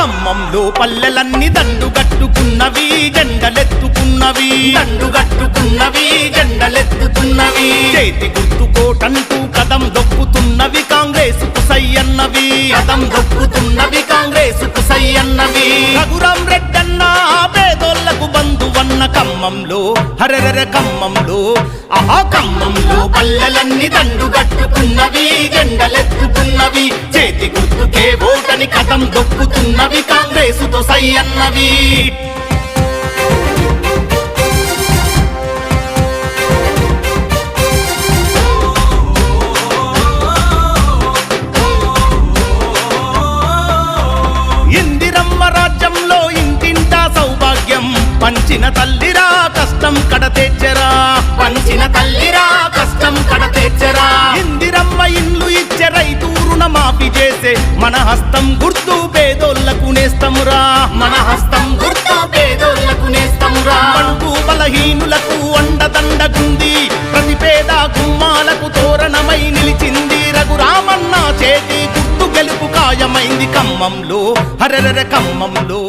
ఖమ్మంలో పల్లెలన్నీ దండుగట్టుకున్నవి జెండలెత్తుకున్నవి జెండలెత్తుకున్నవి చేతి గుర్తు కోటంటూ కదం దొక్కుతున్నవి కాంగ్రెసుకు సై అన్నవి రఘురాం రెడ్డన్న పేదోళ్లకు బంధువన్న ఖమ్మంలో హరరర ఖమ్మంలో ఖమ్మంలో పల్లెలన్నీ దండుగట్టుకున్నవి జెండలెత్తుకున్నవి చేతి గుర్తుకే ఓటని కదం దొక్కుతున్నవి కాంగ్రెసుతో సై అన్నవి రాజ్యంలో ఇంటింటా సౌభాగ్యం పంచిన తల్లిరా కష్టం కడతెచ్చరా ఇందిరమ్మ ఇండ్లు ఇచ్చే రైతు రుణమాఫీ చేసే మన హస్తం గుర్తు పేదోళ్లకు నేస్తమురా బంటు బలహీనులకు అండదండగుంది ప్రతి పేద గుమ్మాలకు తోరణమై నిలిచింది రఘురామన్న చేతి గుర్తు గెలుపు ఖాయమైంది ఖమ్మంలో హరరర ఖమ్మంలో